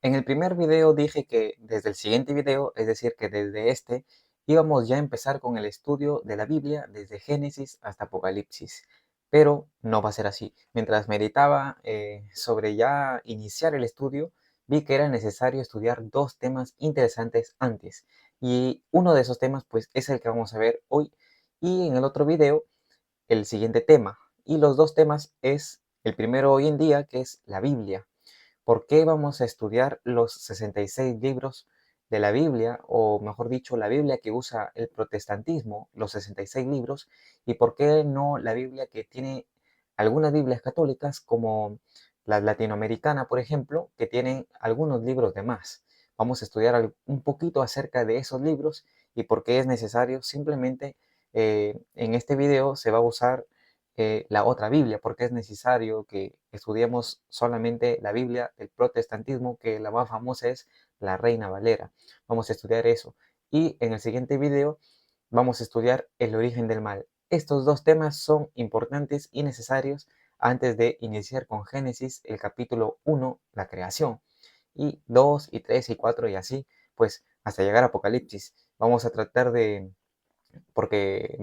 En el primer video dije que desde el siguiente video, es decir, que desde este, íbamos ya a empezar con el estudio de la Biblia desde Génesis hasta Apocalipsis. Pero no va a ser así. Mientras meditaba sobre ya iniciar el estudio, vi que era necesario estudiar dos temas interesantes antes. Y uno de esos temas, pues, es el que vamos a ver hoy. Y en el otro video, el siguiente tema. Y los dos temas es el primero hoy en día, que es la Biblia. ¿Por qué vamos a estudiar los 66 libros de la Biblia, o mejor dicho, la Biblia que usa el protestantismo, los 66 libros, y por qué no la Biblia que tiene algunas Biblias católicas, como la latinoamericana, por ejemplo, que tienen algunos libros de más? Vamos a estudiar un poquito acerca de esos libros y por qué es necesario. Simplemente en este video se va a usar la otra Biblia, porque es necesario que estudiemos solamente la Biblia del protestantismo, que la más famosa es la Reina Valera. Vamos a estudiar eso. Y en el siguiente video vamos a estudiar el origen del mal. Estos dos temas son importantes y necesarios antes de iniciar con Génesis, el capítulo 1, la creación, y 2 y 3 y 4 y así, pues hasta llegar a Apocalipsis. Vamos a tratar de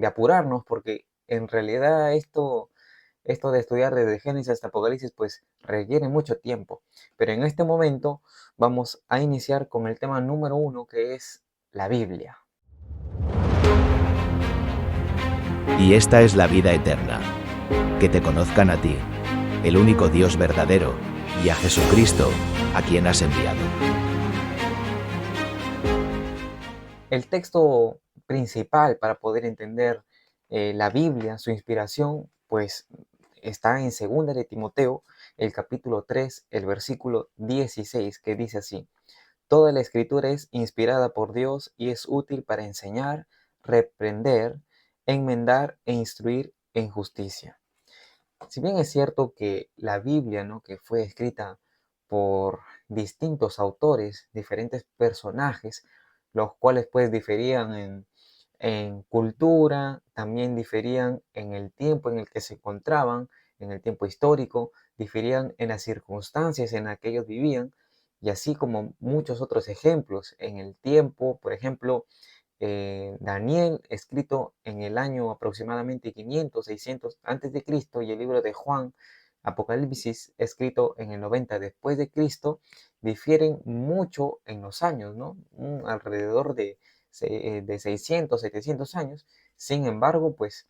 apurarnos, porque en realidad esto de estudiar desde Génesis hasta Apocalipsis pues requiere mucho tiempo. Pero en este momento vamos a iniciar con el tema número uno, que es la Biblia. Y esta es la vida eterna, que te conozcan a ti, el único Dios verdadero, y a Jesucristo, a quien has enviado. El texto principal para poder entender la Biblia, su inspiración, pues está en 2 de Timoteo, el capítulo 3, el versículo 16, que dice así: Toda la escritura es inspirada por Dios y es útil para enseñar, reprender, enmendar e instruir en justicia. Si bien es cierto que la Biblia, ¿no?, que fue escrita por distintos autores, diferentes personajes, los cuales pues diferían en cultura, también diferían en el tiempo en el que se encontraban, en el tiempo histórico, diferían en las circunstancias en las que ellos vivían, y así como muchos otros ejemplos en el tiempo. Por ejemplo, Daniel, escrito en el año aproximadamente 500, 600 antes de Cristo, y el libro de Juan, Apocalipsis, escrito en el 90 después de Cristo, difieren mucho en los años, ¿no? Alrededor de 600, 700 años. Sin embargo, pues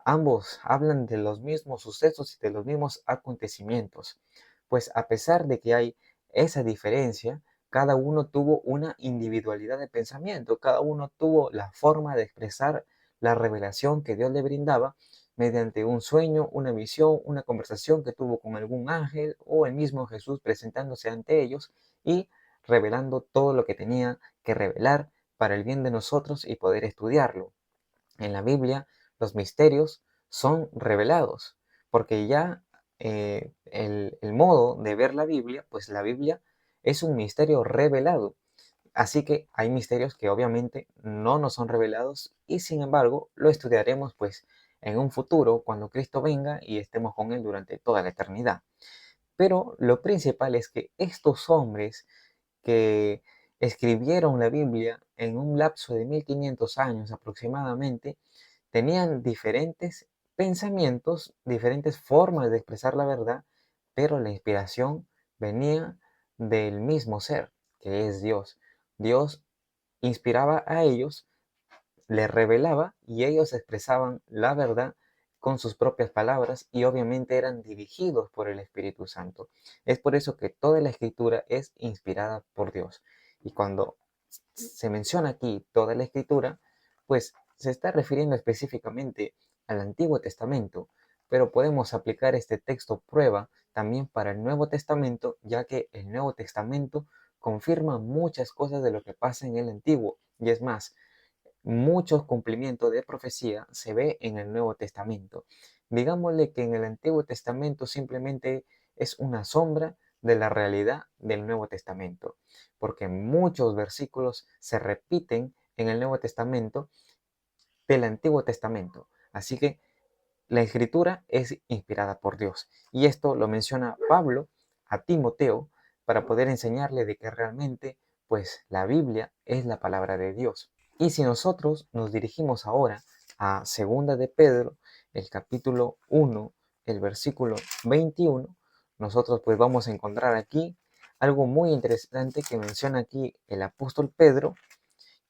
ambos hablan de los mismos sucesos y de los mismos acontecimientos. Pues a pesar de que hay esa diferencia, cada uno tuvo una individualidad de pensamiento, cada uno tuvo la forma de expresar la revelación que Dios le brindaba mediante un sueño, una visión, una conversación que tuvo con algún ángel o el mismo Jesús presentándose ante ellos y revelando todo lo que tenía que revelar para el bien de nosotros y poder estudiarlo. En la Biblia los misterios son revelados, porque ya el modo de ver la Biblia, pues la Biblia es un misterio revelado. Así que hay misterios que obviamente no nos son revelados y sin embargo lo estudiaremos pues en un futuro cuando Cristo venga y estemos con Él durante toda la eternidad. Pero lo principal es que estos hombres que escribieron la Biblia en un lapso de 1500 años aproximadamente, tenían diferentes pensamientos, diferentes formas de expresar la verdad, pero la inspiración venía del mismo ser, que es Dios. Dios inspiraba a ellos, les revelaba y ellos expresaban la verdad con sus propias palabras y obviamente eran dirigidos por el Espíritu Santo. Es por eso que toda la escritura es inspirada por Dios. Y cuando se menciona aquí toda la escritura, pues se está refiriendo específicamente al Antiguo Testamento, pero podemos aplicar este texto prueba también para el Nuevo Testamento, ya que el Nuevo Testamento confirma muchas cosas de lo que pasa en el Antiguo. Y es más, muchos cumplimientos de profecía se ve en el Nuevo Testamento. Digámosle que en el Antiguo Testamento simplemente es una sombra de la realidad del Nuevo Testamento, porque muchos versículos se repiten en el Nuevo Testamento del Antiguo Testamento. Así que la escritura es inspirada por Dios. Y esto lo menciona Pablo a Timoteo para poder enseñarle de que realmente, pues, la Biblia es la palabra de Dios. Y si nosotros nos dirigimos ahora a Segunda de Pedro, el capítulo 1, el versículo 21, nosotros pues vamos a encontrar aquí algo muy interesante que menciona aquí el apóstol Pedro,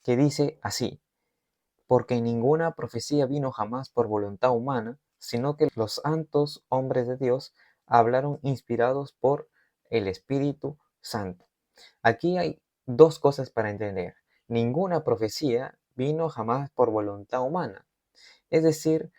que dice así: porque ninguna profecía vino jamás por voluntad humana, sino que los santos hombres de Dios hablaron inspirados por el Espíritu Santo. Aquí hay dos cosas para entender. Ninguna profecía vino jamás por voluntad humana. Es decir,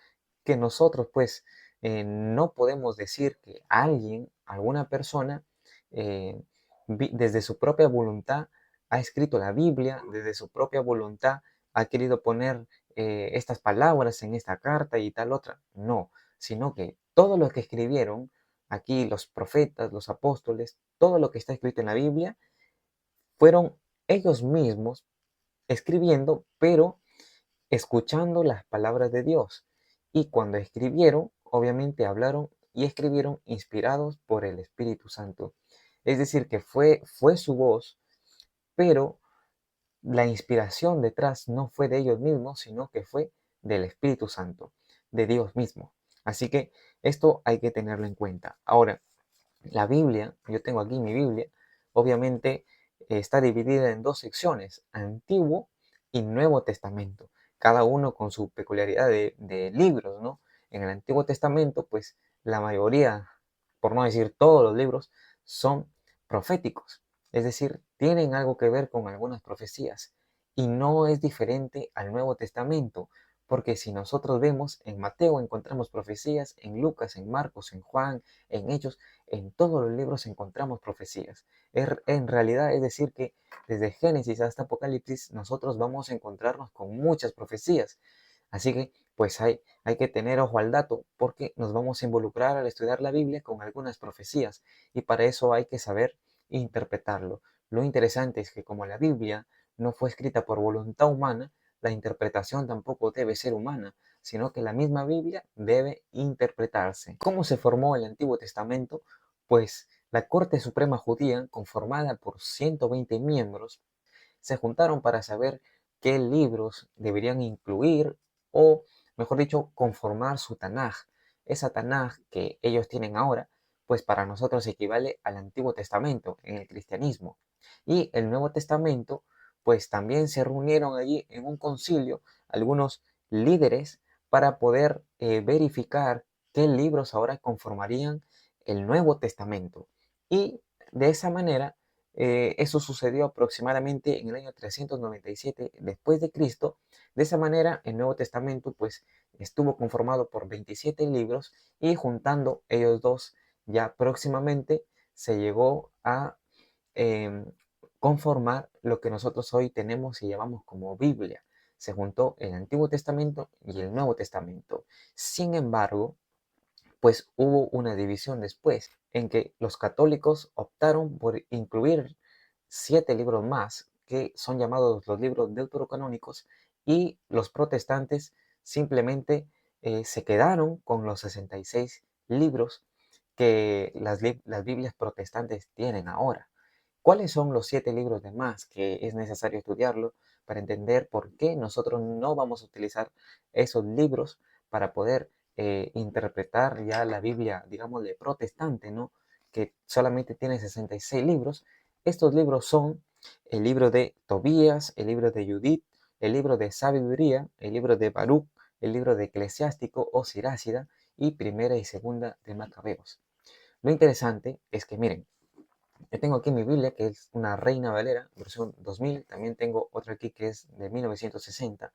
que nosotros pues no podemos decir que alguien, alguna persona, eh, desde su propia voluntad ha escrito la Biblia, desde su propia voluntad ha querido poner estas palabras en esta carta y tal otra. No, sino que todo lo que escribieron aquí los profetas, los apóstoles, todo lo que está escrito en la Biblia, fueron ellos mismos escribiendo, pero escuchando las palabras de Dios. Y cuando escribieron, obviamente hablaron y escribieron inspirados por el Espíritu Santo. Es decir, que fue su voz, pero la inspiración detrás no fue de ellos mismos, sino que fue del Espíritu Santo, de Dios mismo. Así que esto hay que tenerlo en cuenta. Ahora, la Biblia, yo tengo aquí mi Biblia, obviamente está dividida en dos secciones, Antiguo y Nuevo Testamento, cada uno con su peculiaridad de libros, ¿no? En el Antiguo Testamento, pues la mayoría, por no decir todos los libros, son proféticos, es decir, tienen algo que ver con algunas profecías y no es diferente al Nuevo Testamento, porque si nosotros vemos en Mateo encontramos profecías, en Lucas, en Marcos, en Juan, en Hechos, en todos los libros encontramos profecías. En realidad es decir que desde Génesis hasta Apocalipsis nosotros vamos a encontrarnos con muchas profecías. Así que pues hay que tener ojo al dato porque nos vamos a involucrar al estudiar la Biblia con algunas profecías y para eso hay que saber interpretarlo. Lo interesante es que como la Biblia no fue escrita por voluntad humana, la interpretación tampoco debe ser humana, sino que la misma Biblia debe interpretarse. ¿Cómo se formó el Antiguo Testamento? Pues la Corte Suprema Judía, conformada por 120 miembros, se juntaron para saber qué libros deberían incluir o, mejor dicho, conformar su Tanaj. Esa Tanaj que ellos tienen ahora, pues para nosotros equivale al Antiguo Testamento en el cristianismo. Y el Nuevo Testamento, pues también se reunieron allí en un concilio algunos líderes para poder verificar qué libros ahora conformarían el Nuevo Testamento. Y de esa manera eso sucedió aproximadamente en el año 397 después de Cristo. De esa manera, el Nuevo Testamento pues estuvo conformado por 27 libros y juntando ellos dos ya próximamente se llegó a em, conformar lo que nosotros hoy tenemos y llamamos como Biblia. Se juntó el Antiguo Testamento y el Nuevo Testamento. Sin embargo, pues hubo una división después, en que los católicos optaron por incluir 7 libros más, que son llamados los libros deuterocanónicos, y los protestantes simplemente se quedaron con los 66 libros que las Biblias protestantes tienen ahora. ¿Cuáles son los 7 libros de más que es necesario estudiarlo para entender por qué nosotros no vamos a utilizar esos libros para poder interpretar ya la Biblia, digámosle, protestante, ¿no? Que solamente tiene 66 libros. Estos libros son el libro de Tobías, el libro de Judith, el libro de Sabiduría, el libro de Baruch, el libro de Eclesiástico o Sirácida y primera y segunda de Macabeos. Lo interesante es que, miren, yo tengo aquí mi Biblia, que es una Reina Valera, versión 2000. También tengo otra aquí que es de 1960.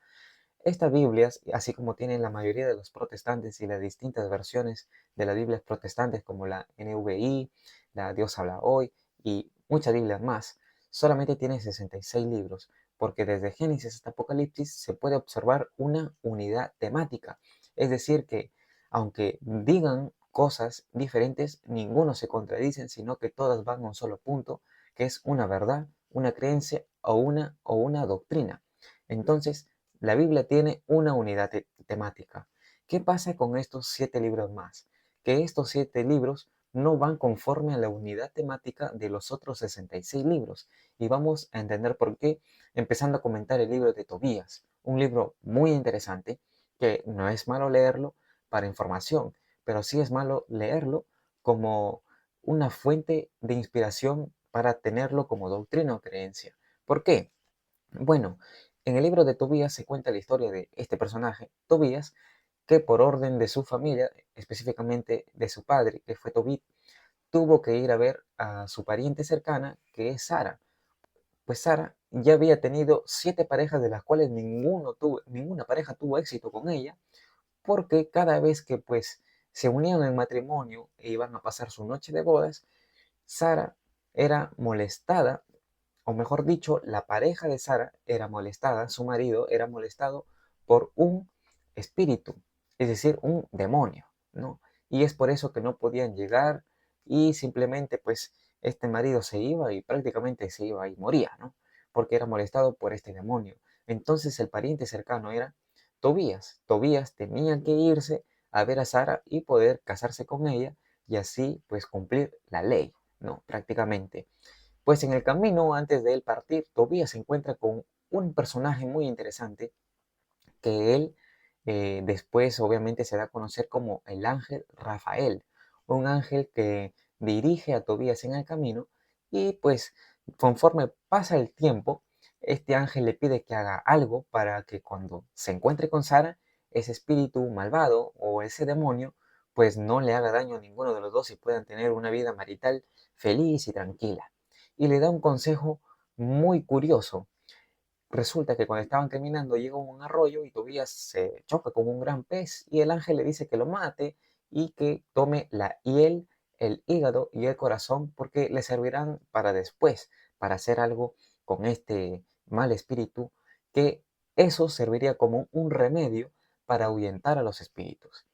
Estas Biblias, así como tienen la mayoría de los protestantes y las distintas versiones de las Biblias protestantes, como la NVI, la Dios habla hoy y muchas Biblias más, solamente tienen 66 libros, porque desde Génesis hasta Apocalipsis se puede observar una unidad temática. Es decir, que aunque digan cosas diferentes, ninguno se contradicen, sino que todas van a un solo punto, que es una verdad, una creencia o una doctrina. Entonces, la Biblia tiene una unidad temática. ¿Qué pasa con estos 7 libros más? Que estos 7 libros no van conforme a la unidad temática de los otros 66 libros. Y vamos a entender por qué, empezando a comentar el libro de Tobías, un libro muy interesante, que no es malo leerlo para información, pero sí es malo leerlo como una fuente de inspiración para tenerlo como doctrina o creencia. ¿Por qué? Bueno, en el libro de Tobías se cuenta la historia de este personaje, Tobías, que por orden de su familia, específicamente de su padre, que fue Tobit, tuvo que ir a ver a su pariente cercana, que es Sara. Pues Sara ya había tenido 7 parejas, de las cuales ninguna pareja tuvo éxito con ella, porque cada vez que pues se unían en matrimonio e iban a pasar su noche de bodas, Sara era molestada, o mejor dicho, la pareja de Sara era molestada, su marido era molestado por un espíritu, es decir, un demonio, ¿no? Y es por eso que no podían llegar y simplemente pues este marido se iba y prácticamente se iba y moría, ¿no? Porque era molestado por este demonio. Entonces el pariente cercano era Tobías. Tobías tenía que irse a ver a Sara y poder casarse con ella y así pues cumplir la ley, ¿no? Prácticamente. Pues en el camino, antes de él partir, Tobías se encuentra con un personaje muy interesante que él después obviamente se da a conocer como el ángel Rafael, un ángel que dirige a Tobías en el camino y pues conforme pasa el tiempo, este ángel le pide que haga algo para que cuando se encuentre con Sara, ese espíritu malvado o ese demonio pues no le haga daño a ninguno de los dos y puedan tener una vida marital feliz y tranquila. Y le da un consejo muy curioso. Resulta que cuando estaban caminando llega un arroyo y Tobías se choca con un gran pez y el ángel le dice que lo mate y que tome la hiel, el hígado y el corazón porque le servirán para después, para hacer algo con este mal espíritu, que eso serviría como un remedio para ahuyentar a los espíritus.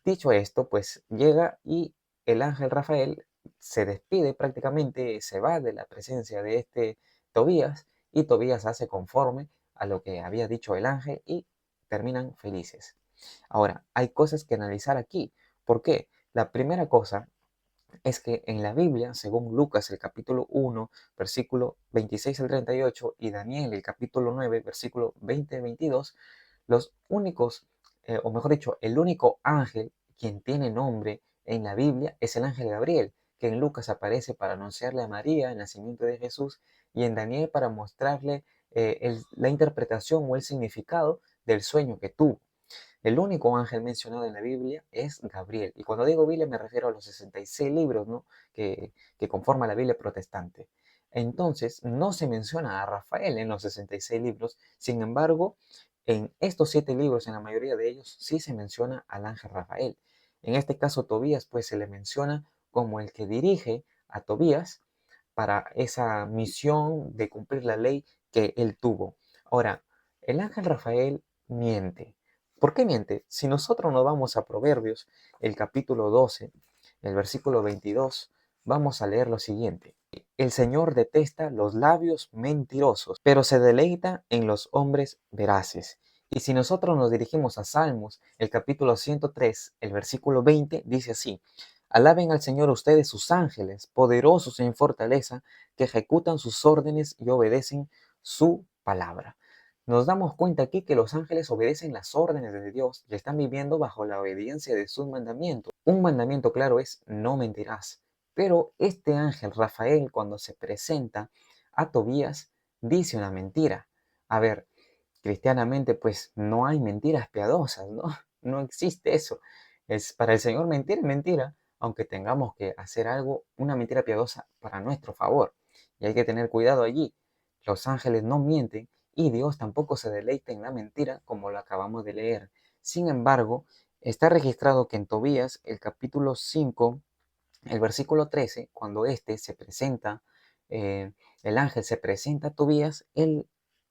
Dicho esto, pues llega y el ángel Rafael se despide prácticamente, se va de la presencia de este Tobías y Tobías hace conforme a lo que había dicho el ángel y terminan felices. Ahora, hay cosas que analizar aquí. ¿Por qué? La primera cosa es que en la Biblia, según Lucas el capítulo 1, versículo 26 al 38 y Daniel el capítulo 9, versículo 20 al 22, los únicos, o mejor dicho, el único ángel quien tiene nombre en la Biblia es el ángel Gabriel, que en Lucas aparece para anunciarle a María el nacimiento de Jesús y en Daniel para mostrarle la interpretación o el significado del sueño que tuvo. El único ángel mencionado en la Biblia es Gabriel. Y cuando digo Biblia me refiero a los 66 libros, ¿no? que conforman la Biblia protestante. Entonces, no se menciona a Rafael en los 66 libros. Sin embargo, en estos 7 libros, en la mayoría de ellos, sí se menciona al ángel Rafael. En este caso, Tobías, pues se le menciona como el que dirige a Tobías para esa misión de cumplir la ley que él tuvo. Ahora, el ángel Rafael miente. ¿Por qué miente? Si nosotros nos vamos a Proverbios, el capítulo 12, el versículo 22, vamos a leer lo siguiente. El Señor detesta los labios mentirosos, pero se deleita en los hombres veraces. Y si nosotros nos dirigimos a Salmos, el capítulo 103, el versículo 20, dice así: Alaben al Señor ustedes sus ángeles, poderosos en fortaleza, que ejecutan sus órdenes y obedecen su palabra. Nos damos cuenta aquí que los ángeles obedecen las órdenes de Dios y están viviendo bajo la obediencia de sus mandamientos. Un mandamiento claro es: no mentirás. Pero este ángel Rafael, cuando se presenta a Tobías, dice una mentira. A ver, cristianamente pues no hay mentiras piadosas, ¿no? No existe eso. Es para el Señor mentir es mentira, aunque tengamos que hacer algo, una mentira piadosa para nuestro favor. Y hay que tener cuidado allí. Los ángeles no mienten y Dios tampoco se deleita en la mentira como lo acabamos de leer. Sin embargo, está registrado que en Tobías, el capítulo 5, el versículo 13, cuando éste se presenta, el ángel se presenta a Tobías, él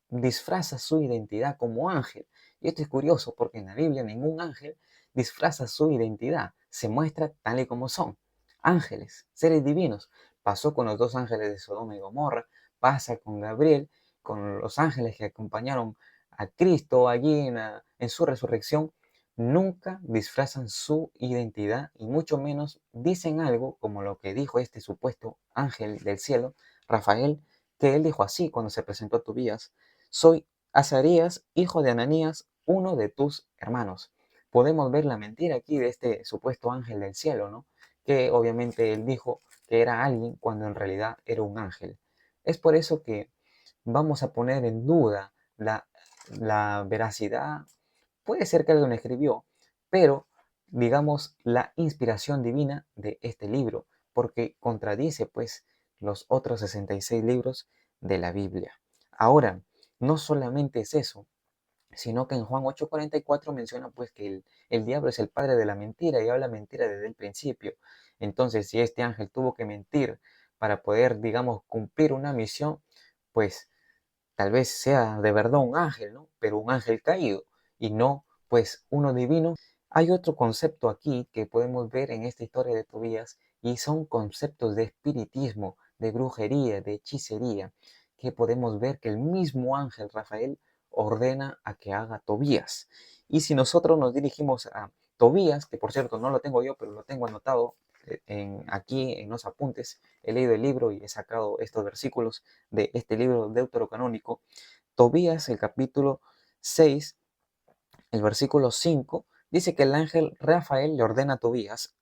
disfraza su identidad como ángel. Y esto es curioso porque en la Biblia ningún ángel disfraza su identidad, se muestra tal y como son. Ángeles, seres divinos. Pasó con los 2 ángeles de Sodoma y Gomorra, pasa con Gabriel, con los ángeles que acompañaron a Cristo allí en su resurrección. nunca disfrazan su identidad y mucho menos dicen algo como lo que dijo este supuesto ángel del cielo, Rafael, que él dijo así cuando se presentó a Tobías: soy Azarías, hijo de Ananías, uno de tus hermanos. Podemos ver la mentira aquí de este supuesto ángel del cielo, ¿no? Que obviamente él dijo que era alguien cuando en realidad era un ángel. Es por eso que vamos a poner en duda la veracidad. Puede ser que alguien lo escribió, pero digamos la inspiración divina de este libro, porque contradice pues los otros 66 libros de la Biblia. Ahora, no solamente es eso, sino que en Juan 8:44 menciona pues que el diablo es el padre de la mentira y habla mentira desde el principio. Entonces, si este ángel tuvo que mentir para poder, digamos, cumplir una misión, pues tal vez sea de verdad un ángel, ¿no? Pero un ángel caído y no pues uno divino. Hay otro concepto aquí que podemos ver en esta historia de Tobías y son conceptos de espiritismo, de brujería, de hechicería, que podemos ver que el mismo ángel Rafael ordena a que haga Tobías. Y si nosotros nos dirigimos a Tobías, que por cierto no lo tengo yo, pero lo tengo anotado aquí en los apuntes, he leído el libro y he sacado estos versículos de este libro deuterocanónico, Tobías, el capítulo 6, el versículo 5, dice que el ángel Rafael le ordena a Tobías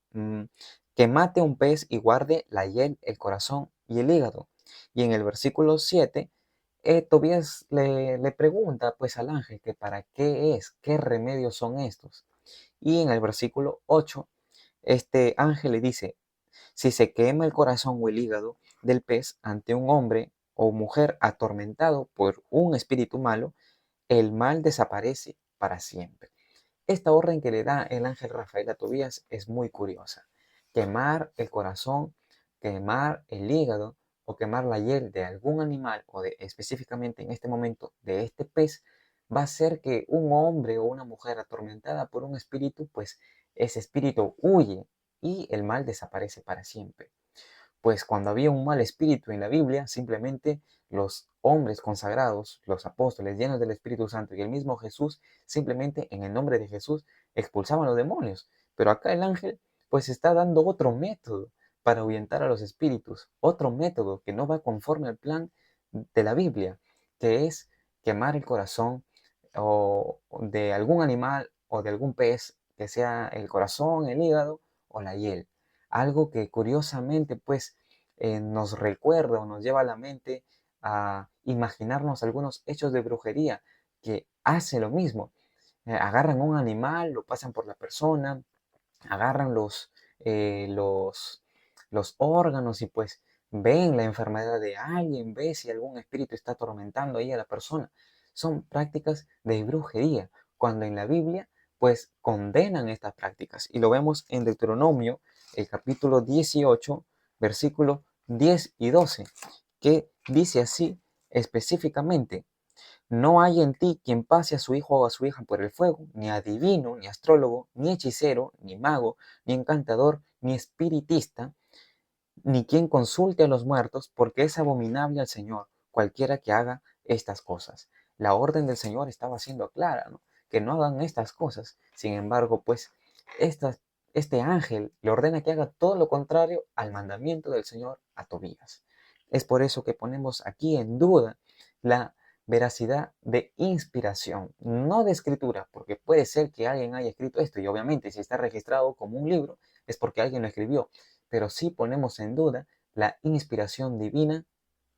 que mate un pez y guarde la hiel, el corazón y el hígado. Y en el versículo 7, Tobías le pregunta pues al ángel que para qué es, qué remedios son estos. Y en el versículo 8, este ángel le dice: si se quema el corazón o el hígado del pez ante un hombre o mujer atormentado por un espíritu malo, el mal desaparece para siempre. Esta orden que le da el ángel Rafael a Tobías es muy curiosa. Quemar el corazón, quemar el hígado o quemar la hiel de algún animal o específicamente en este momento de este pez va a hacer que un hombre o una mujer atormentada por un espíritu, pues ese espíritu huye y el mal desaparece para siempre. Pues cuando había un mal espíritu en la Biblia, simplemente los hombres consagrados, los apóstoles llenos del Espíritu Santo y el mismo Jesús, simplemente en el nombre de Jesús expulsaban los demonios. Pero acá el ángel pues está dando otro método para ahuyentar a los espíritus, otro método que no va conforme al plan de la Biblia, que es quemar el corazón o de algún animal o de algún pez, que sea el corazón, el hígado o la hiel. Algo que curiosamente pues nos recuerda o nos lleva a la mente a imaginarnos algunos hechos de brujería que hace lo mismo. Agarran un animal, lo pasan por la persona, agarran los órganos y pues ven la enfermedad de alguien, ve si algún espíritu está atormentando ahí a la persona. Son prácticas de brujería, cuando en la Biblia pues condenan estas prácticas. Y lo vemos en Deuteronomio, el capítulo 18, versículos 10 y 12, que dice así específicamente: no hay en ti quien pase a su hijo o a su hija por el fuego, ni adivino, ni astrólogo, ni hechicero, ni mago, ni encantador, ni espiritista, ni quien consulte a los muertos, porque es abominable al Señor cualquiera que haga estas cosas. La orden del Señor estaba siendo clara, ¿no? Que no hagan estas cosas. Sin embargo, pues este ángel le ordena que haga todo lo contrario al mandamiento del Señor a Tobías. Es por eso que ponemos aquí en duda la veracidad de inspiración, no de escritura, porque puede ser que alguien haya escrito esto y obviamente si está registrado como un libro es porque alguien lo escribió, pero sí ponemos en duda la inspiración divina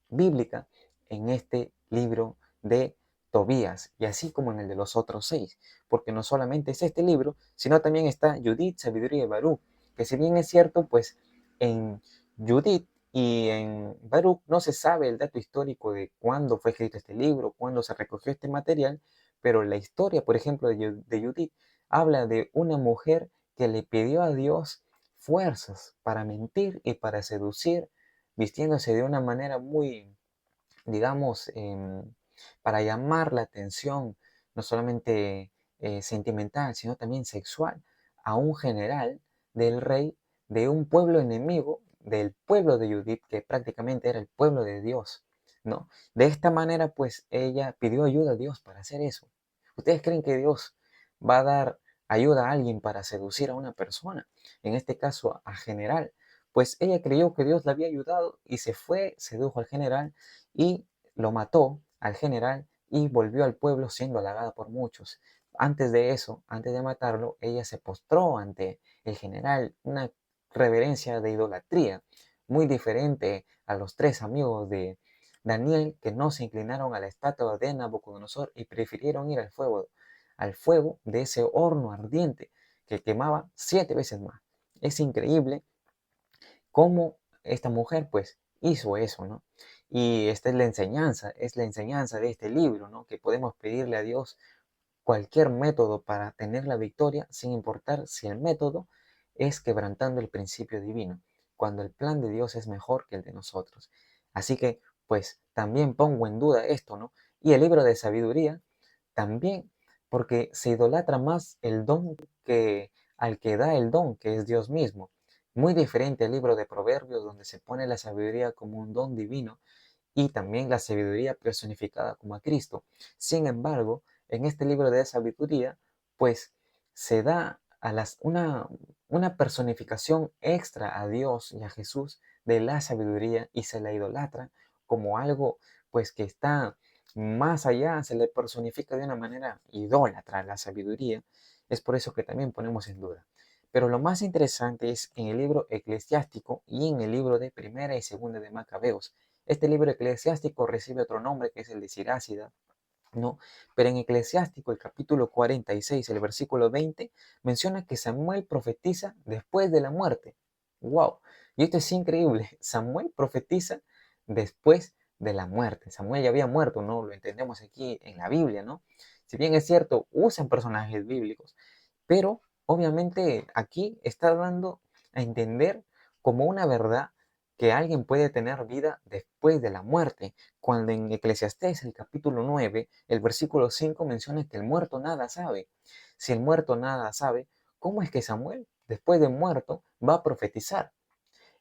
bíblica en este libro de Tobías, y así como en el de los otros 6, porque no solamente es este libro, sino también está Judith, Sabiduría y Baruch, que si bien es cierto, pues en Judith y en Baruch no se sabe el dato histórico de cuándo fue escrito este libro, cuándo se recogió este material, pero la historia, por ejemplo, de Judith habla de una mujer que le pidió a Dios fuerzas para mentir y para seducir, vistiéndose de una manera muy, digamos, para llamar la atención, no solamente sentimental, sino también sexual, a un general del rey de un pueblo enemigo, del pueblo de Judith, que prácticamente era el pueblo de Dios, ¿no? De esta manera, pues ella pidió ayuda a Dios para hacer eso. ¿Ustedes creen que Dios va a dar ayuda a alguien para seducir a una persona, en este caso a general, pues ella creyó que Dios la había ayudado y se fue, sedujo al general y lo mató al general y volvió al pueblo siendo halagada por muchos. Antes de eso, antes de matarlo, ella se postró ante el general, una reverencia de idolatría, muy diferente a los tres amigos de Daniel que no se inclinaron a la estatua de Nabucodonosor y prefirieron ir al fuego de ese horno ardiente que quemaba 7 veces más. Es increíble cómo esta mujer pues hizo eso, ¿no? Y esta es la enseñanza de este libro, ¿no? Que podemos pedirle a Dios cualquier método para tener la victoria, sin importar si el método es quebrantando el principio divino, cuando el plan de Dios es mejor que el de nosotros. Así que, pues, también pongo en duda esto, ¿no? Y el libro de sabiduría, también, porque se idolatra más el don que al que da el don, que es Dios mismo. Muy diferente al libro de Proverbios, donde se pone la sabiduría como un don divino, y también la sabiduría personificada como a Cristo. Sin embargo, en este libro de sabiduría, pues se da a una personificación extra a Dios y a Jesús de la sabiduría y se la idolatra como algo pues que está más allá, se le personifica de una manera idólatra la sabiduría. Es por eso que también ponemos en duda. Pero lo más interesante es en el libro eclesiástico y en el libro de Primera y Segunda de Macabeos. Este libro eclesiástico recibe otro nombre que es el de Sirácida, ¿no? Pero en Eclesiástico, el capítulo 46, el versículo 20, menciona que Samuel profetiza después de la muerte. ¡Wow! Y esto es increíble. Samuel profetiza después de la muerte. Samuel ya había muerto, ¿no? Lo entendemos aquí en la Biblia, ¿no? Si bien es cierto, usan personajes bíblicos, pero obviamente aquí está dando a entender como una verdad que alguien puede tener vida después de la muerte, cuando en Eclesiastés, el capítulo 9, el versículo 5 menciona que el muerto nada sabe. Si el muerto nada sabe, ¿cómo es que Samuel, después de muerto, va a profetizar?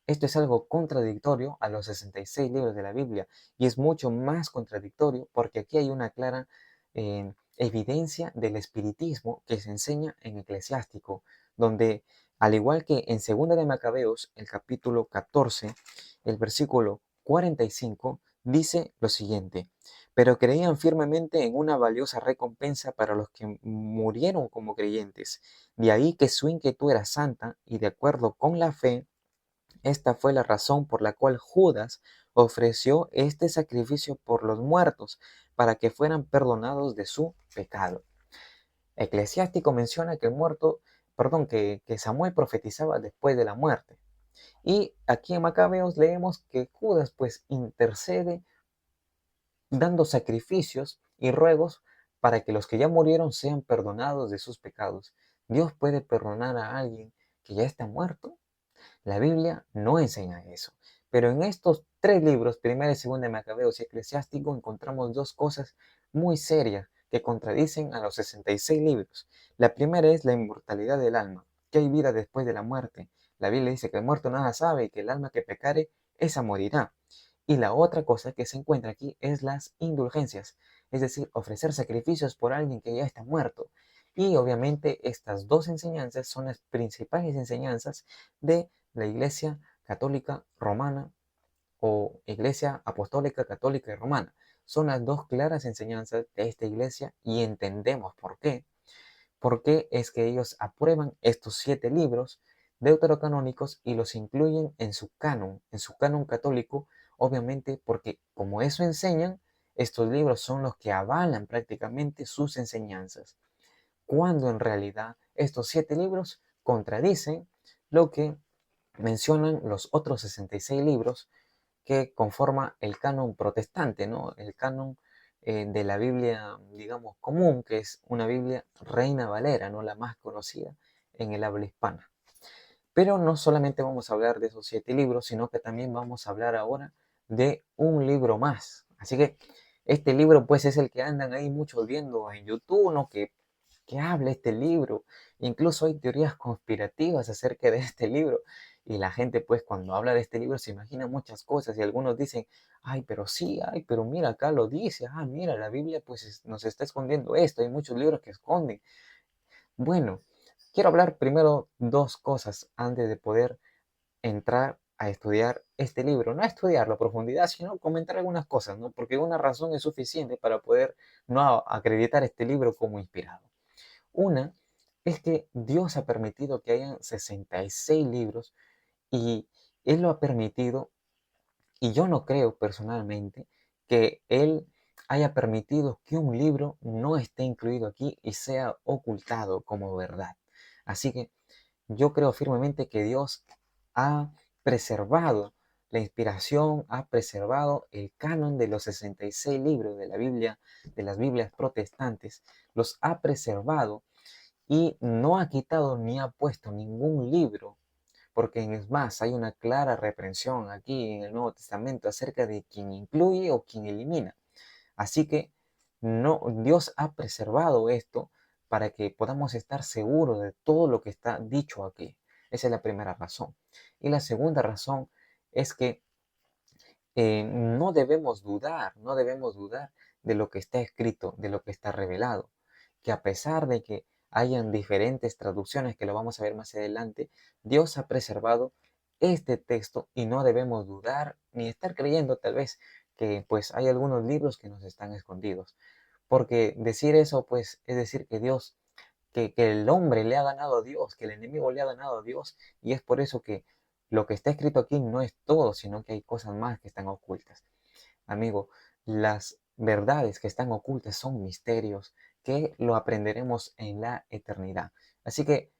Esto es algo contradictorio a los 66 libros de la Biblia y es mucho más contradictorio porque aquí hay una clara evidencia del espiritismo que se enseña en Eclesiástico, donde al igual que en Segunda de Macabeos, el capítulo 14, el versículo 45, dice lo siguiente: pero creían firmemente en una valiosa recompensa para los que murieron como creyentes. De ahí que su inquietud era santa y de acuerdo con la fe, esta fue la razón por la cual Judas ofreció este sacrificio por los muertos, para que fueran perdonados de su pecado. Eclesiástico menciona que que Samuel profetizaba después de la muerte. Y aquí en Macabeos leemos que Judas pues intercede dando sacrificios y ruegos para que los que ya murieron sean perdonados de sus pecados. ¿Dios puede perdonar a alguien que ya está muerto? La Biblia no enseña eso. Pero en estos tres libros, Primera y Segunda de Macabeos y Eclesiástico, encontramos dos cosas muy serias que contradicen a los 66 libros. La primera es la inmortalidad del alma, que hay vida después de la muerte. La Biblia dice que el muerto nada sabe y que el alma que pecare, esa morirá. Y la otra cosa que se encuentra aquí es las indulgencias, es decir, ofrecer sacrificios por alguien que ya está muerto. Y obviamente estas dos enseñanzas son las principales enseñanzas de la Iglesia Católica Romana o Iglesia Apostólica Católica y Romana. Son las dos claras enseñanzas de esta iglesia y entendemos por qué. Por qué es que ellos aprueban estos 7 libros deuterocanónicos y los incluyen en su canon católico, obviamente porque como eso enseñan, estos libros son los que avalan prácticamente sus enseñanzas, cuando en realidad estos 7 libros contradicen lo que mencionan los otros 66 libros que conforma el canon protestante, ¿no? El canon de la Biblia, digamos, común, que es una Biblia Reina Valera, ¿no? La más conocida en el habla hispana. Pero no solamente vamos a hablar de esos 7 libros, sino que también vamos a hablar ahora de un libro más. Así que este libro, pues, es el que andan ahí muchos viendo en YouTube, ¿no? Que habla este libro. Incluso hay teorías conspirativas acerca de este libro. Y la gente, pues, cuando habla de este libro se imagina muchas cosas. Y algunos dicen, ay, pero sí, ay, pero mira, acá lo dice. Ah, mira, la Biblia, pues, nos está escondiendo esto. Hay muchos libros que esconden. Bueno, Quiero hablar primero dos cosas antes de poder entrar a estudiar este libro. No a estudiarlo a profundidad, sino comentar algunas cosas, ¿no? Porque una razón es suficiente para poder no acreditar este libro como inspirado. Una es que Dios ha permitido que hayan 66 libros y Él lo ha permitido, y yo no creo personalmente que Él haya permitido que un libro no esté incluido aquí y sea ocultado como verdad. Así que yo creo firmemente que Dios ha preservado la inspiración, ha preservado el canon de los 66 libros de la Biblia, de las Biblias protestantes, los ha preservado y no ha quitado ni ha puesto ningún libro, porque es más, hay una clara reprensión aquí en el Nuevo Testamento acerca de quién incluye o quién elimina. Así que no, Dios ha preservado esto para que podamos estar seguros de todo lo que está dicho aquí. Esa es la primera razón. Y la segunda razón es que no debemos dudar de lo que está escrito, de lo que está revelado, que a pesar de que hayan diferentes traducciones, que lo vamos a ver más adelante, Dios ha preservado este texto y no debemos dudar ni estar creyendo tal vez que pues hay algunos libros que nos están escondidos. Porque decir eso pues es decir que Dios, que el hombre le ha ganado a Dios, que el enemigo le ha ganado a Dios, y es por eso que lo que está escrito aquí no es todo, sino que hay cosas más que están ocultas. Amigo, las verdades que están ocultas son misterios que lo aprenderemos en la eternidad. Así que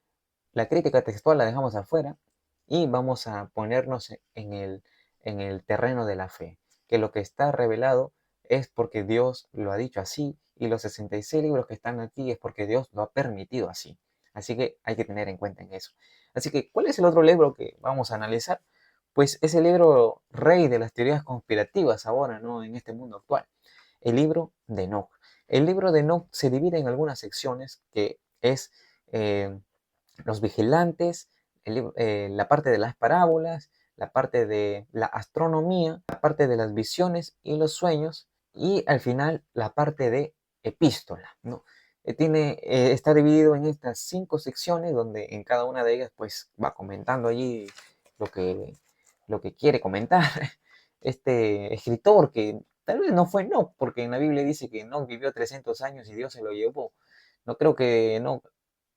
la crítica textual la dejamos afuera y vamos a ponernos en el terreno de la fe, que lo que está revelado es porque Dios lo ha dicho así y los 66 libros que están aquí es porque Dios lo ha permitido así. Así que hay que tener en cuenta en eso. Así que, ¿cuál es el otro libro que vamos a analizar? Pues es el libro rey de las teorías conspirativas ahora, ¿no? En este mundo actual. El libro de Enoch. El libro de Enoch se divide en algunas secciones que es los vigilantes, la parte de las parábolas, la parte de la astronomía, la parte de las visiones y los sueños, y al final la parte de epístola, ¿no? Está dividido en estas 5 secciones donde en cada una de ellas pues va comentando allí lo que, lo que quiere comentar este escritor que tal vez no fue Enoch, porque en la Biblia dice que Enoch vivió 300 años y Dios se lo llevó. No creo que Enoch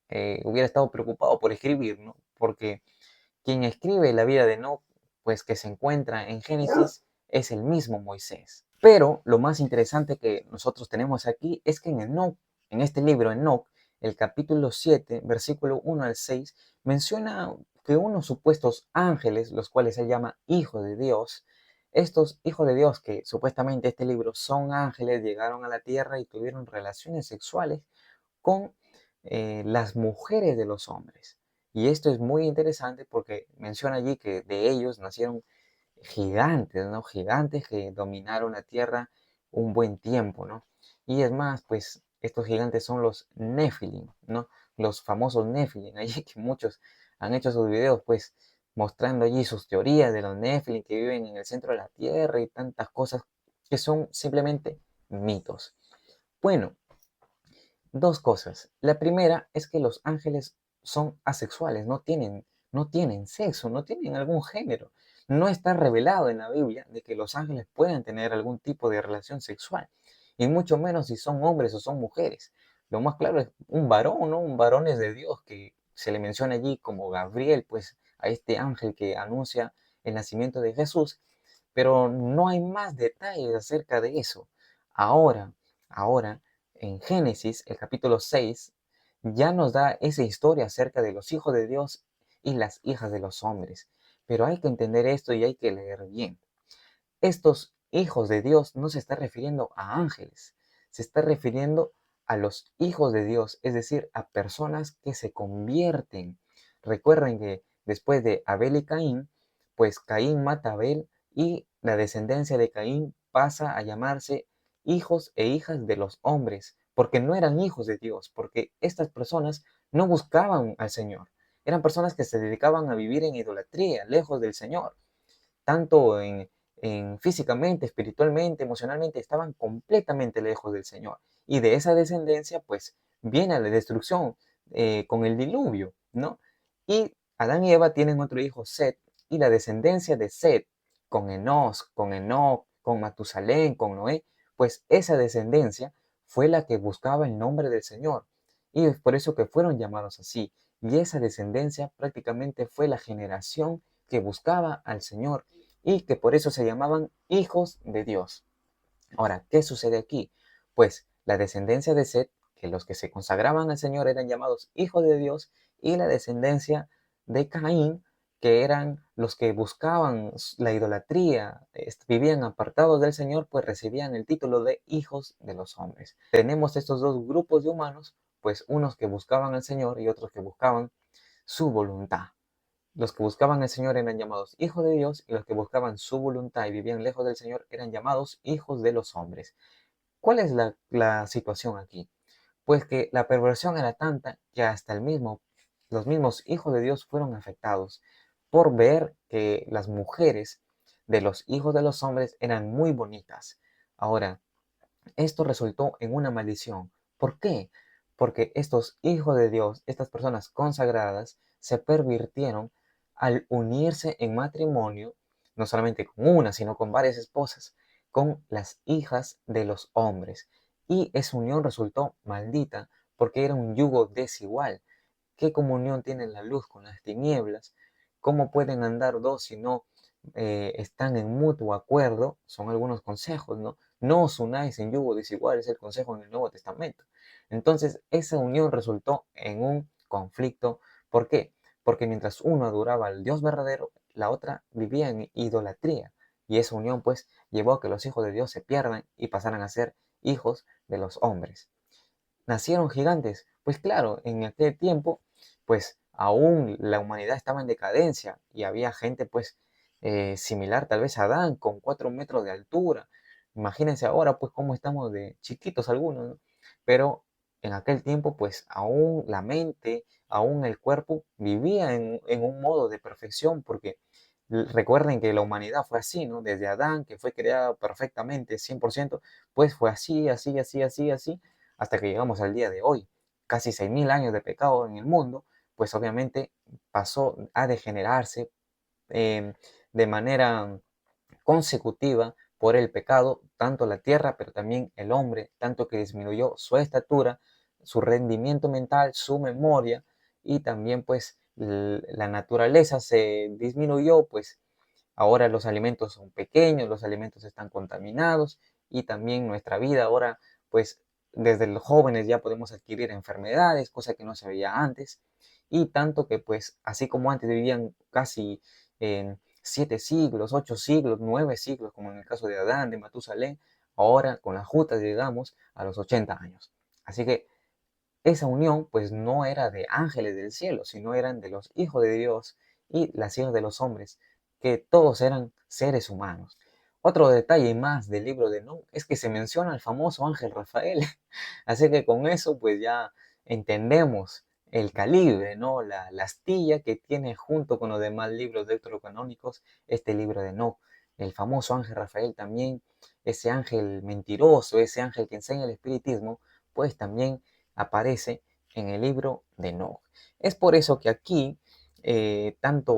hubiera estado preocupado por escribir, ¿no? Porque quien escribe la vida de Enoch, pues que se encuentra en Génesis, es el mismo Moisés. Pero lo más interesante que nosotros tenemos aquí es que en Enoch, en este libro Enoch, el capítulo 7, versículo 1 al 6, menciona que unos supuestos ángeles, los cuales se llama hijos de Dios, estos hijos de Dios que supuestamente este libro son ángeles, llegaron a la tierra y tuvieron relaciones sexuales con las mujeres de los hombres. Y esto es muy interesante porque menciona allí que de ellos nacieron gigantes, ¿no? Gigantes que dominaron la tierra un buen tiempo, ¿no? Y es más, pues estos gigantes son los Nephilim, ¿no? Los famosos Nephilim, allí que muchos han hecho sus videos, pues mostrando allí sus teorías de los Nephilim que viven en el centro de la tierra y tantas cosas que son simplemente mitos. Bueno, dos cosas. La primera es que los ángeles son asexuales, no tienen sexo, no tienen algún género. No está revelado en la Biblia de que los ángeles puedan tener algún tipo de relación sexual, y mucho menos si son hombres o son mujeres. Lo más claro es un varón, ¿no? Un varón es de Dios, que se le menciona allí como Gabriel, pues a este ángel que anuncia el nacimiento de Jesús, pero no hay más detalles acerca de eso. Ahora, ahora, en Génesis, el capítulo 6, ya nos da esa historia acerca de los hijos de Dios y las hijas de los hombres. Pero hay que entender esto y hay que leer bien. Estos hijos de Dios no se está refiriendo a ángeles, se está refiriendo a los hijos de Dios, es decir, a personas que se convierten. Recuerden que después de Abel y Caín, pues Caín mata a Abel y la descendencia de Caín pasa a llamarse hijos e hijas de los hombres, porque no eran hijos de Dios, porque estas personas no buscaban al Señor, eran personas que se dedicaban a vivir en idolatría, lejos del Señor, tanto en físicamente, espiritualmente, emocionalmente, estaban completamente lejos del Señor. Y de esa descendencia, pues, viene la destrucción con el diluvio, ¿no? Y Adán y Eva tienen otro hijo, Set, y la descendencia de Set, con Enos, con Enoc, con Matusalén, con Noé, pues esa descendencia fue la que buscaba el nombre del Señor. Y es por eso que fueron llamados así. Y esa descendencia prácticamente fue la generación que buscaba al Señor y que por eso se llamaban hijos de Dios. Ahora, ¿qué sucede aquí? Pues la descendencia de Set, que los que se consagraban al Señor eran llamados hijos de Dios, y la descendencia de Caín, que eran los que buscaban la idolatría, vivían apartados del Señor, pues recibían el título de hijos de los hombres. Tenemos estos dos grupos de humanos, pues unos que buscaban al Señor y otros que buscaban su voluntad. Los que buscaban al Señor eran llamados hijos de Dios y los que buscaban su voluntad y vivían lejos del Señor eran llamados hijos de los hombres. ¿Cuál es la situación aquí? Pues que la perversión era tanta que hasta los mismos hijos de Dios fueron afectados por ver que las mujeres de los hijos de los hombres eran muy bonitas. Ahora, esto resultó en una maldición. ¿Por qué? Porque estos hijos de Dios, estas personas consagradas, se pervirtieron al unirse en matrimonio, no solamente con una, sino con varias esposas, con las hijas de los hombres. Y esa unión resultó maldita porque era un yugo desigual. ¿Qué comunión tiene la luz con las tinieblas? ¿Cómo pueden andar dos si no están en mutuo acuerdo? Son algunos consejos, ¿no? No os unáis en yugo desigual, es el consejo en el Nuevo Testamento. Entonces, esa unión resultó en un conflicto. ¿Por qué? Porque mientras uno adoraba al Dios verdadero, la otra vivía en idolatría. Y esa unión, pues, llevó a que los hijos de Dios se pierdan y pasaran a ser hijos de los hombres. ¿Nacieron gigantes? Pues claro, en aquel tiempo, pues aún la humanidad estaba en decadencia y había gente, pues, similar tal vez a Adán, con 4 metros de altura. Imagínense ahora, pues, cómo estamos de chiquitos algunos, ¿no? Pero en aquel tiempo, pues, aún la mente, aún el cuerpo vivía en un modo de perfección, porque recuerden que la humanidad fue así, ¿no? Desde Adán, que fue creado perfectamente, 100%, pues fue así, así, así, así, así, hasta que llegamos al día de hoy. Casi 6.000 años de pecado en el mundo, pues obviamente pasó a degenerarse eh, de manera consecutiva por el pecado, tanto la tierra, pero también el hombre, tanto que disminuyó su estatura, su rendimiento mental, su memoria, y también pues la naturaleza se disminuyó, pues ahora los alimentos son pequeños, los alimentos están contaminados, y también nuestra vida ahora, pues desde los jóvenes ya podemos adquirir enfermedades, cosa que no se veía antes, y tanto que pues así como antes vivían casi en 7 siglos, 8 siglos, 9 siglos, como en el caso de Adán, de Matusalén, ahora con las justas llegamos a los 80 años. Así que esa unión pues no era de ángeles del cielo, sino eran de los hijos de Dios y las hijas de los hombres, que todos eran seres humanos. Otro detalle más del libro de Enoch es que se menciona al famoso ángel Rafael. Así que con eso pues ya entendemos el calibre, ¿no? La astilla que tiene junto con los demás libros deuterocanónicos este libro de Enoch. El famoso ángel Rafael también, ese ángel mentiroso, ese ángel que enseña el espiritismo, pues también aparece en el libro de Enoch. Es por eso que aquí tanto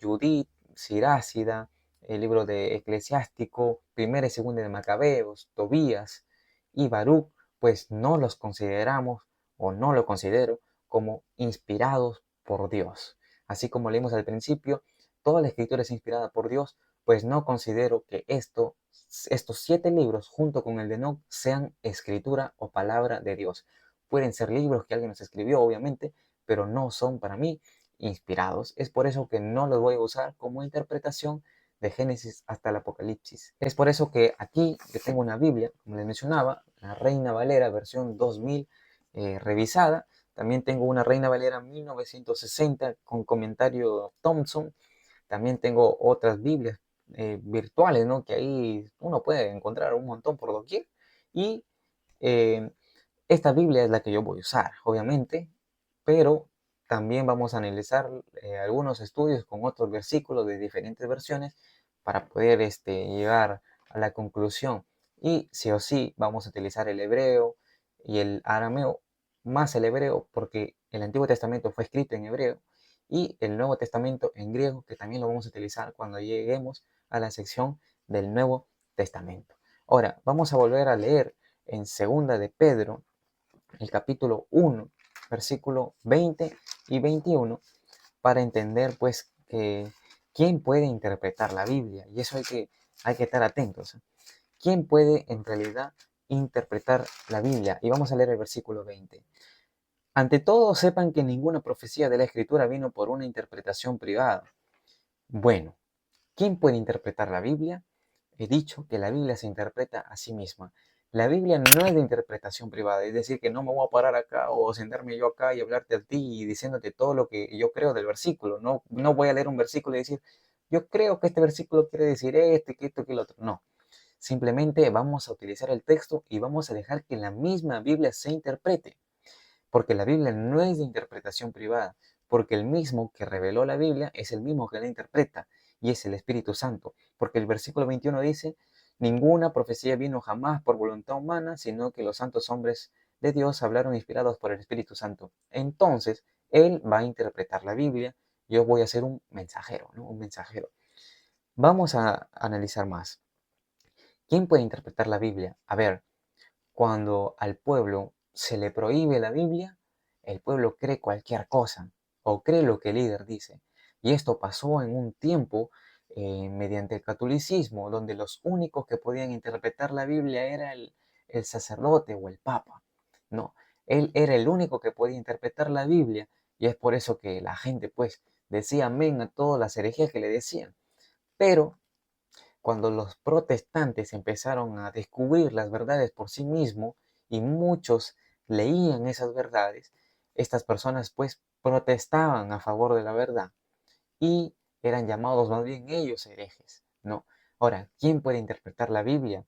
Judith, Sirácida, el libro de Eclesiástico, primera y segunda de Macabeos, Tobías y Baruch, pues no los consideramos o no lo considero como inspirados por Dios. Así como leímos al principio, toda la escritura es inspirada por Dios, pues no considero que estos 7 libros junto con el de Enoch sean escritura o palabra de Dios. Pueden ser libros que alguien nos escribió, obviamente, pero no son para mí inspirados. Es por eso que no los voy a usar como interpretación de Génesis hasta el Apocalipsis. Es por eso que aquí yo tengo una Biblia, como les mencionaba, la Reina Valera versión 2000 revisada. También tengo una Reina Valera 1960 con comentario Thompson. También tengo otras Biblias virtuales, ¿no? Que ahí uno puede encontrar un montón por doquier. Y eh, esta Biblia es la que yo voy a usar, obviamente, pero también vamos a analizar algunos estudios con otros versículos de diferentes versiones para poder llegar a la conclusión. Y sí o sí vamos a utilizar el hebreo y el arameo, más el hebreo, porque el Antiguo Testamento fue escrito en hebreo y el Nuevo Testamento en griego, que también lo vamos a utilizar cuando lleguemos a la sección del Nuevo Testamento. Ahora, vamos a volver a leer en Segunda de Pedro, el capítulo 1, versículo 20 y 21, para entender pues que quién puede interpretar la Biblia. Y eso hay que estar atentos. ¿Quién puede en realidad interpretar la Biblia? Y vamos a leer el versículo 20. Ante todo, sepan que ninguna profecía de la Escritura vino por una interpretación privada. Bueno, ¿quién puede interpretar la Biblia? He dicho que la Biblia se interpreta a sí misma. La Biblia no es de interpretación privada, es decir, que no me voy a parar acá o sentarme yo acá y hablarte a ti y diciéndote todo lo que yo creo del versículo. No, no voy a leer un versículo y decir, yo creo que este versículo quiere decir que esto, que el otro. No, simplemente vamos a utilizar el texto y vamos a dejar que la misma Biblia se interprete. Porque la Biblia no es de interpretación privada, porque el mismo que reveló la Biblia es el mismo que la interpreta, y es el Espíritu Santo. Porque el versículo 21 dice, ninguna profecía vino jamás por voluntad humana, sino que los santos hombres de Dios hablaron inspirados por el Espíritu Santo. Entonces, Él va a interpretar la Biblia, yo voy a ser un mensajero, ¿no? Un mensajero. Vamos a analizar más. ¿Quién puede interpretar la Biblia? A ver, cuando al pueblo se le prohíbe la Biblia, el pueblo cree cualquier cosa o cree lo que el líder dice. Y esto pasó en un tiempo mediante el catolicismo, donde los únicos que podían interpretar la Biblia era el sacerdote o el papa. No, él era el único que podía interpretar la Biblia y es por eso que la gente pues decía amén a todas las herejías que le decían. Pero cuando los protestantes empezaron a descubrir las verdades por sí mismos y muchos leían esas verdades, estas personas pues protestaban a favor de la verdad y eran llamados más bien ellos herejes, ¿no? Ahora, ¿quién puede interpretar la Biblia?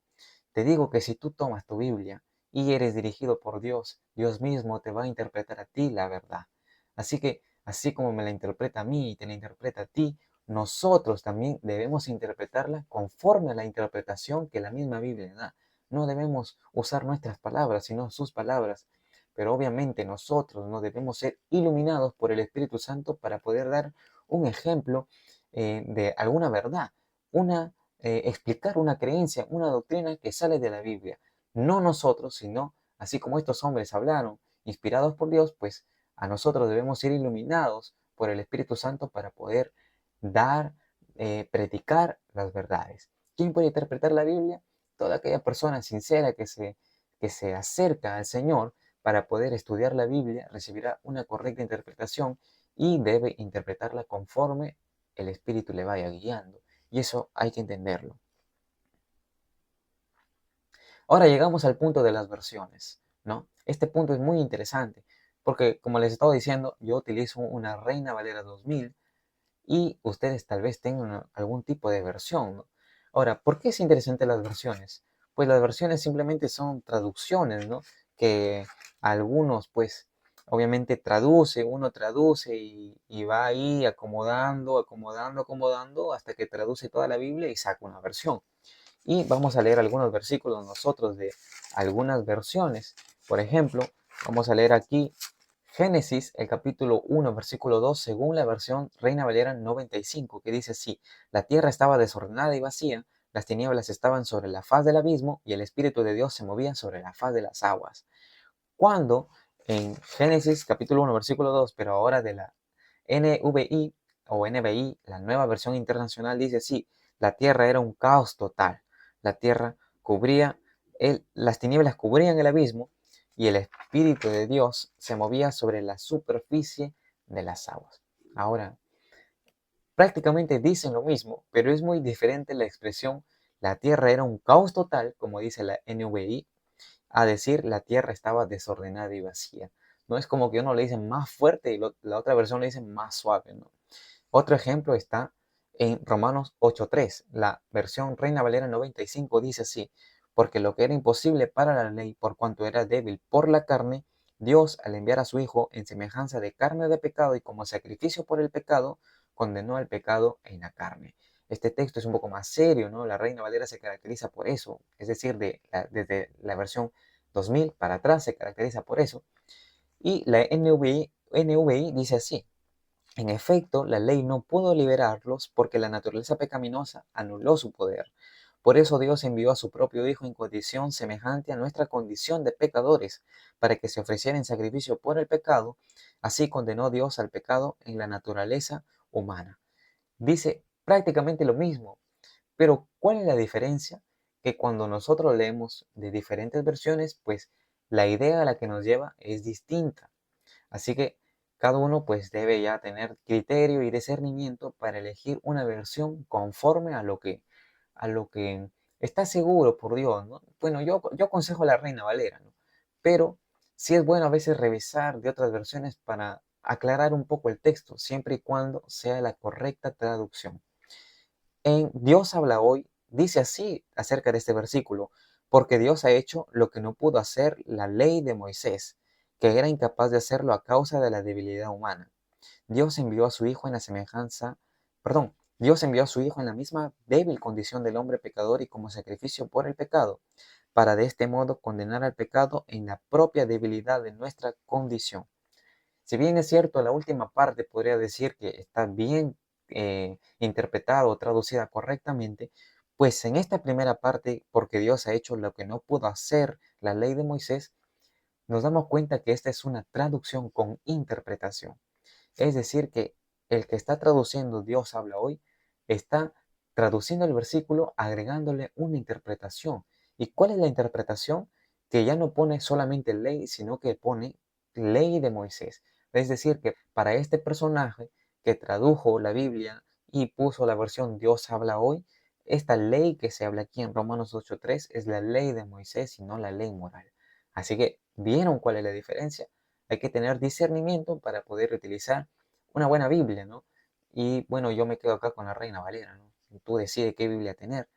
Te digo que si tú tomas tu Biblia y eres dirigido por Dios, Dios mismo te va a interpretar a ti la verdad. Así que, así como me la interpreta a mí y te la interpreta a ti, nosotros también debemos interpretarla conforme a la interpretación que la misma Biblia da. No debemos usar nuestras palabras, sino sus palabras. Pero obviamente nosotros no debemos ser iluminados por el Espíritu Santo para poder dar un ejemplo de alguna verdad, explicar una creencia, una doctrina que sale de la Biblia. No nosotros, sino así como estos hombres hablaron, inspirados por Dios, pues a nosotros debemos ser iluminados por el Espíritu Santo para poder dar, predicar las verdades. ¿Quién puede interpretar la Biblia? Toda aquella persona sincera que se acerca al Señor para poder estudiar la Biblia recibirá una correcta interpretación y debe interpretarla conforme el Espíritu le vaya guiando. Y eso hay que entenderlo. Ahora llegamos al punto de las versiones, ¿no? Este punto es muy interesante porque, como les estaba diciendo, yo utilizo una Reina Valera 2000 y ustedes tal vez tengan algún tipo de versión, ¿no? Ahora, ¿por qué es interesante las versiones? Pues las versiones simplemente son traducciones, ¿no? Que algunos, pues, obviamente uno traduce y va ahí acomodando hasta que traduce toda la Biblia y saca una versión. Y vamos a leer algunos versículos nosotros de algunas versiones. Por ejemplo, vamos a leer aquí Génesis, el capítulo 1, versículo 2, según la versión Reina Valera 95, que dice así: la tierra estaba desordenada y vacía, las tinieblas estaban sobre la faz del abismo y el Espíritu de Dios se movía sobre la faz de las aguas. Cuando en Génesis capítulo 1, versículo 2, pero ahora de la NVI o NBI, la nueva versión internacional, dice así: la tierra era un caos total, la tierra cubría, las tinieblas cubrían el abismo y el Espíritu de Dios se movía sobre la superficie de las aguas. Ahora, prácticamente dicen lo mismo, pero es muy diferente la expresión la tierra era un caos total, como dice la NVI, a decir la tierra estaba desordenada y vacía. No es como que uno le dice más fuerte y la otra versión le dice más suave, ¿no? Otro ejemplo está en Romanos 8.3. La versión Reina Valera 95 dice así: porque lo que era imposible para la ley, por cuanto era débil por la carne, Dios, al enviar a su Hijo en semejanza de carne de pecado y como sacrificio por el pecado, condenó al pecado en la carne. Este texto es un poco más serio, ¿no? La Reina Valera se caracteriza por eso, es decir, desde la versión 2000 para atrás se caracteriza por eso. Y la NVI dice así: en efecto, la ley no pudo liberarlos porque la naturaleza pecaminosa anuló su poder. Por eso Dios envió a su propio Hijo en condición semejante a nuestra condición de pecadores, para que se ofreciera en sacrificio por el pecado. Así condenó Dios al pecado en la naturaleza humana. Dice prácticamente lo mismo, pero ¿cuál es la diferencia? Que cuando nosotros leemos de diferentes versiones, pues la idea a la que nos lleva es distinta. Así que cada uno pues debe ya tener criterio y discernimiento para elegir una versión conforme a lo que está seguro por Dios, ¿no? Bueno, yo aconsejo la Reina Valera, ¿no? Pero sí es bueno a veces revisar de otras versiones para aclarar un poco el texto, siempre y cuando sea la correcta traducción. En Dios habla hoy, dice así acerca de este versículo: porque Dios ha hecho lo que no pudo hacer la ley de Moisés, que era incapaz de hacerlo a causa de la debilidad humana. Dios envió a su Hijo en la semejanza, perdón, Dios envió a su Hijo en la misma débil condición del hombre pecador y como sacrificio por el pecado, para de este modo condenar al pecado en la propia debilidad de nuestra condición. Si bien es cierto, la última parte podría decir que está bien interpretada o traducida correctamente, pues en esta primera parte, porque Dios ha hecho lo que no pudo hacer la ley de Moisés, nos damos cuenta que esta es una traducción con interpretación. Es decir, que el que está traduciendo Dios habla hoy está traduciendo el versículo agregándole una interpretación. ¿Y cuál es la interpretación? Que ya no pone solamente ley, sino que pone ley de Moisés. Es decir, que para este personaje que tradujo la Biblia y puso la versión Dios habla hoy, esta ley que se habla aquí en Romanos 8:3 es la ley de Moisés y no la ley moral. Así que, ¿vieron cuál es la diferencia? Hay que tener discernimiento para poder utilizar una buena Biblia, ¿no? Y bueno, yo me quedo acá con la Reina Valera, ¿no? Tú decides qué Biblia tener.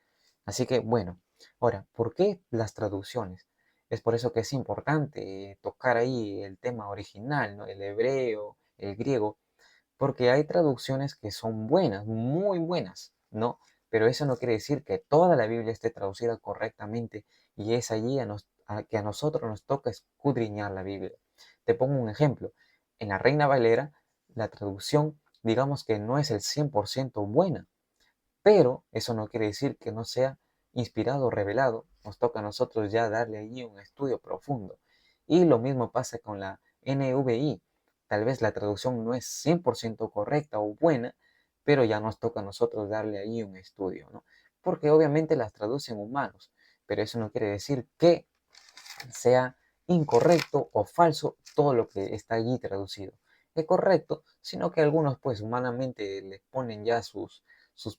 Así que bueno, ahora, ¿por qué las traducciones? Es por eso que es importante tocar ahí el tema original, ¿no? El hebreo, el griego, porque hay traducciones que son buenas, muy buenas, ¿no? Pero eso no quiere decir que toda la Biblia esté traducida correctamente y es allí que a nosotros nos toca escudriñar la Biblia. Te pongo un ejemplo. En la Reina Valera, la traducción, digamos que no es el 100% buena, pero eso no quiere decir que no sea inspirado o revelado. Nos toca a nosotros ya darle allí un estudio profundo. Y lo mismo pasa con la NVI. Tal vez la traducción no es 100% correcta o buena, pero ya nos toca a nosotros darle ahí un estudio, ¿no? Porque obviamente las traducen humanos, pero eso no quiere decir que sea incorrecto o falso todo lo que está allí traducido. Es correcto, sino que algunos pues humanamente les ponen ya sus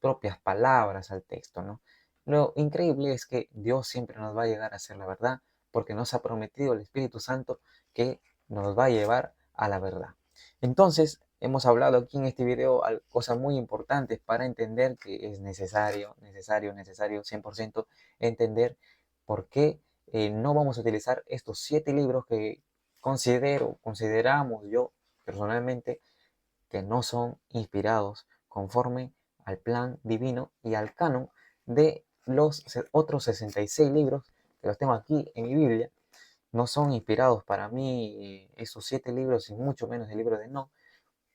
propias palabras al texto, ¿no? Lo increíble es que Dios siempre nos va a llegar a hacer la verdad, porque nos ha prometido el Espíritu Santo que nos va a llevar a la verdad. Entonces, hemos hablado aquí en este video cosas muy importantes para entender que es necesario 100% entender por qué no vamos a utilizar estos 7 libros que consideramos yo personalmente que no son inspirados conforme al plan divino y al canon de los otros 66 libros que los tengo aquí en mi Biblia. No son inspirados para mí esos 7 libros y mucho menos el libro de Enoch,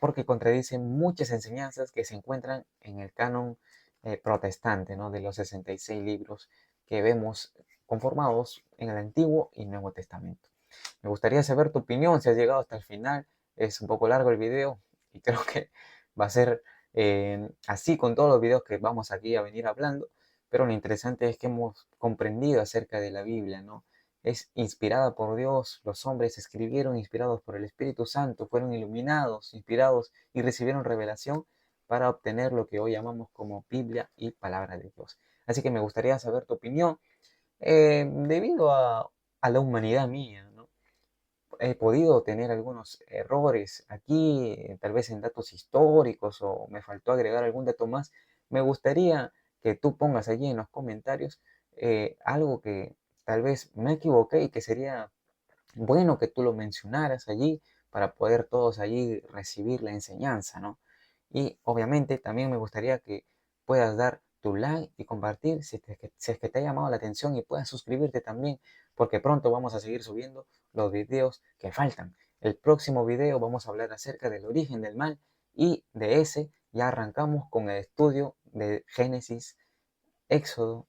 porque contradicen muchas enseñanzas que se encuentran en el canon protestante, ¿no? De los 66 libros que vemos conformados en el Antiguo y Nuevo Testamento. Me gustaría saber tu opinión, si has llegado hasta el final. Es un poco largo el video y creo que va a ser así con todos los videos que vamos aquí a venir hablando, pero lo interesante es que hemos comprendido acerca de la Biblia, ¿no? Es inspirada por Dios, los hombres escribieron inspirados por el Espíritu Santo, fueron iluminados, inspirados y recibieron revelación para obtener lo que hoy llamamos como Biblia y Palabra de Dios. Así que me gustaría saber tu opinión debido a la humanidad mía, ¿no? He podido tener algunos errores aquí, tal vez en datos históricos o me faltó agregar algún dato más. Me gustaría que tú pongas allí en los comentarios algo que tal vez me equivoqué y que sería bueno que tú lo mencionaras allí para poder todos allí recibir la enseñanza, ¿no? Y obviamente también me gustaría que puedas dar tu like y compartir si es que te ha llamado la atención y puedas suscribirte también, porque pronto vamos a seguir subiendo los videos que faltan. El próximo video vamos a hablar acerca del origen del mal y de ese ya arrancamos con el estudio de Génesis, Éxodo,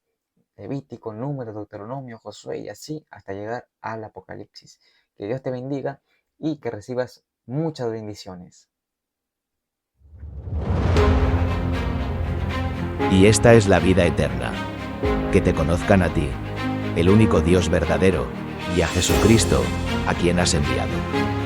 Levítico, Número, Deuteronomio, Josué y así hasta llegar al Apocalipsis. Que Dios te bendiga y que recibas muchas bendiciones. Y esta es la vida eterna, que te conozcan a ti, el único Dios verdadero, y a Jesucristo, a quien has enviado.